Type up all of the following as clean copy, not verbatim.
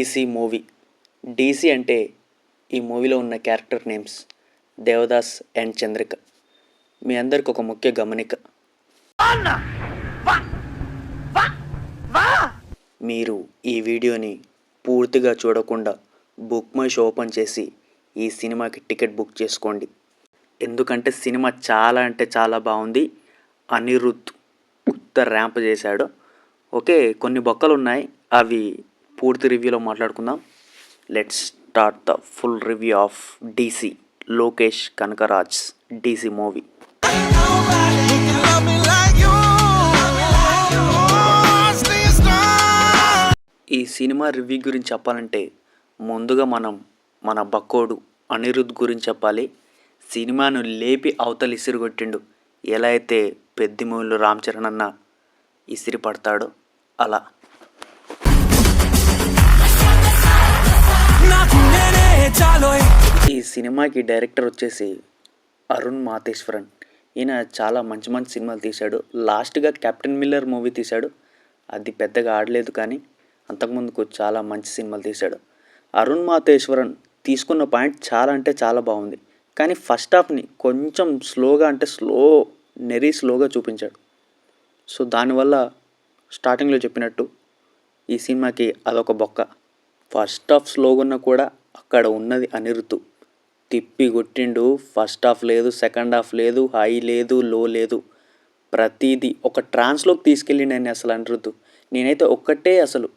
DC movie. DC అంటే ఈ మూవీలో ఉన్న character names Devadas and Chandrika. మీ అందరికి ఒక ముఖ్య గమనిక, మీరు ఈ వీడియోని పూర్తిగా చూడకుండా బుక్ మై షో ఓపెన్ చేసి ఈ సినిమాకి టికెట్ బుక్ చేసుకోండి. ఎందుకంటే సినిమా చాలా అంటే చాలా బాగుంది. అనిరుద్ధ్ కొత్త ర్యాంప్ చేశాడు. ఓకే, కొన్ని బొక్కలు ఉన్నాయి, అవి పూర్తి రివ్యూలో మాట్లాడుకుందాం. Let's start the full review of DC Lokesh Kanagaraj DC movie. ఈ సినిమా రివ్యూ గురించి చెప్పాలంటే ముందుగా మనం మన బక్కోడు అనిరుద్ధ్ గురించి చెప్పాలి. సినిమాను లేపి అవతలి ఇసిరి కొట్టిండు. ఎలా అయితే పెద్ద మూవీలో రామ్ చరణ్ అన్న ఇసిరి పడతాడో అలా. ఈ సినిమాకి డైరెక్టర్ వచ్చేసి అరుణ్ మాతేశ్వరన్. ఈయన చాలా మంచి మంచి సినిమాలు తీశాడు. లాస్ట్గా కెప్టెన్ మిల్లర్ మూవీ తీశాడు, అది పెద్దగా ఆడలేదు, కానీ అంతకుముందుకు చాలా మంచి సినిమాలు తీశాడు. అరుణ్ మాతేశ్వరన్ తీసుకున్న పాయింట్ చాలా అంటే చాలా బాగుంది, కానీ ఫస్ట్ హాఫ్ని కొంచెం స్లోగా, అంటే స్లోగా చూపించాడు. సో దానివల్ల స్టార్టింగ్లో చెప్పినట్టు ఈ సినిమాకి అదొక బొక్క. ఫస్ట్ హాఫ్ స్లోగా ఉన్నా కూడా అక్కడ ఉన్నది అనిరుద్ధ్ తిప్పి కొట్టిండు. ఫస్ట్ హాఫ్ లేదు, సెకండ్ హాఫ్ లేదు, హై లేదు, లో లేదు, ప్రతిదీ ఒక ట్రాన్స్లోకి తీసుకెళ్ళిండి అని అసలు అనిరుద్ధ్. నేనైతే ఒక్కటే అసలు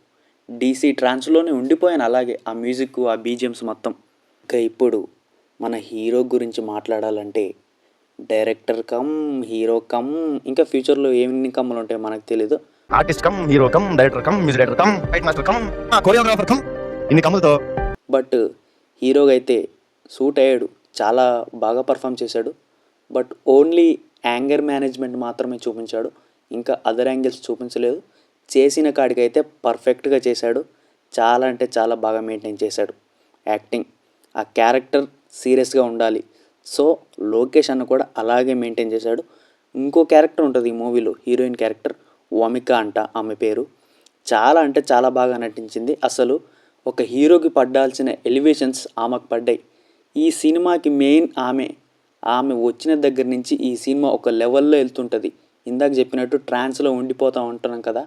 డీసీ ట్రాన్స్లోనే ఉండిపోయాను, అలాగే ఆ మ్యూజిక్, ఆ బీజిఎమ్స్ మొత్తం. ఇంకా ఇప్పుడు మన హీరో గురించి మాట్లాడాలంటే డైరెక్టర్ కమ్ హీరో కమ్, ఇంకా ఫ్యూచర్లో ఎన్ని కమ్ములు ఉంటాయో మనకు తెలీదు. Artist cum hero come director cum music director come fight master come choreographer come, ఇన్ని కమ్ములతో. బట్ హీరోగా అయితే సూట్ అయ్యాడు, చాలా బాగా పర్ఫామ్ చేశాడు. బట్ ఓన్లీ యాంగర్ మేనేజ్మెంట్ మాత్రమే చూపించాడు, ఇంకా అదర్ యాంగిల్స్ చూపించలేదు. చేసిన కాడికైతే పర్ఫెక్ట్గా చేశాడు. చాలా అంటే చాలా బాగా మెయింటైన్ చేశాడు యాక్టింగ్. ఆ క్యారెక్టర్ సీరియస్గా ఉండాలి, సో లోకేష్ అన్న కూడా అలాగే మెయింటైన్ చేశాడు. ఇంకో క్యారెక్టర్ ఉంటుంది ఈ మూవీలో, హీరోయిన్ క్యారెక్టర్ వమిక అంట ఆమె పేరు. చాలా అంటే చాలా బాగా నటించింది. అసలు ఒక హీరోకి పడ్డాల్సిన ఎలివేషన్స్ ఆమెకు పడ్డాయి. ఈ సినిమాకి మెయిన్ ఆమె వచ్చిన దగ్గర నుంచి ఈ సినిమా ఒక లెవెల్లో వెళ్తుంటుంది. ఇందాక చెప్పినట్టు ట్రాన్స్లో ఉండిపోతూ ఉంటున్నాం కదా,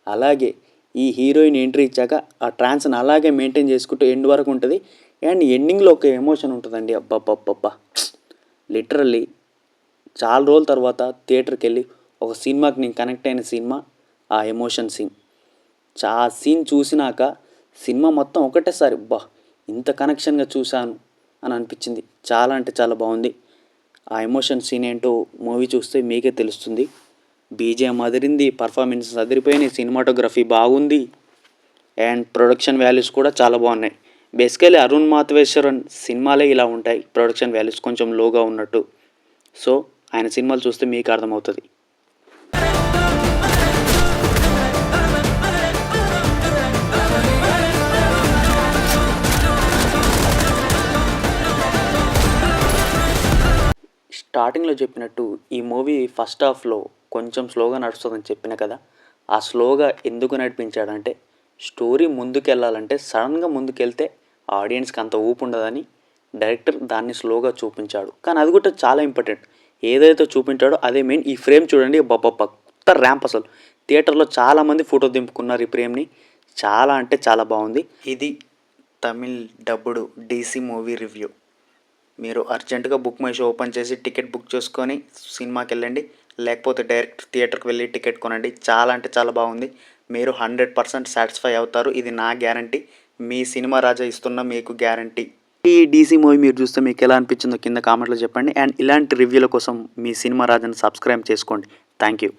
అలాగే ఈ హీరోయిన్ ఎంట్రీ ఇచ్చాక ఆ ట్రాన్స్ని అలాగే మెయింటైన్ చేసుకుంటూ ఎండ్ వరకు ఉంటుంది. అండ్ ఎండింగ్లో ఒక ఎమోషన్ ఉంటుందండి, అబ్బబ్బబ్బబ్బా, లిటరల్లీ చాలా రోజుల తర్వాత థియేటర్కి వెళ్ళి ఒక సినిమాకి నేను కనెక్ట్ అయిన సినిమా ఆ ఎమోషన్ సీన్. ఆ సీన్ చూసినాక సినిమా మొత్తం ఒకటేసారి ఇంత కనెక్షన్గా చూశాను అని అనిపించింది. చాలా అంటే చాలా బాగుంది. ఆ ఎమోషన్ సీన్ ఏంటో మూవీ చూస్తే మీకే తెలుస్తుంది. బీజిఎం అదిరింది, పర్ఫార్మెన్స్ అదిరిపోయినాయి, సినిమాటోగ్రఫీ బాగుంది, అండ్ ప్రొడక్షన్ వాల్యూస్ కూడా చాలా బాగున్నాయి. బేసికలీ అరుణ్ మాతేశ్వరన్ సినిమాలే ఇలా ఉంటాయి, ప్రొడక్షన్ వాల్యూస్ కొంచెం లోగా ఉన్నట్టు. సో ఆయన సినిమాలు చూస్తే మీకు అర్థమవుతుంది. స్టార్టింగ్లో చెప్పినట్టు ఈ మూవీ ఫస్ట్ హాఫ్లో కొంచెం స్లోగా నడుస్తుందని చెప్పిన కదా, ఆ స్లోగా ఎందుకు నడిపించాడంటే స్టోరీ ముందుకెళ్ళాలంటే సడన్గా ముందుకెళ్తే ఆడియన్స్కి అంత ఊపు ఉండదని డైరెక్టర్ దాన్ని స్లోగా చూపించాడు. కానీ అది కూడా చాలా ఇంపార్టెంట్. ఏదైతే చూపించాడో అదే మెయిన్. ఈ ఫ్రేమ్ చూడండి, కొత్త ర్యాంప్. అసలు థియేటర్లో చాలామంది ఫోటో దింపుకున్నారు ఈ ఫ్రేమ్ని. చాలా అంటే చాలా బాగుంది. ఇది తమిళ్ డబ్బుడు డీసీ మూవీ రివ్యూ. మీరు అర్జెంటుగా బుక్ మై షో ఓపెన్ చేసి టికెట్ బుక్ చేసుకొని సినిమాకి వెళ్ళండి, లేకపోతే డైరెక్ట్ థియేటర్కి వెళ్ళి టికెట్ కొనండి. చాలా అంటే చాలా బాగుంది. మీరు 100% సాటిస్ఫై అవుతారు, ఇది నా గ్యారంటీ. మీ సినిమా రాజా ఇస్తున్న మీకు గ్యారంటీ. ఈ డీసీ మూవీ మీరు చూస్తే మీకు ఎలా అనిపించిందో కింద కామెంట్లో చెప్పండి. అండ్ ఇలాంటి రివ్యూల కోసం మీ సినిమా రాజాని సబ్స్క్రైబ్ చేసుకోండి. Thank you.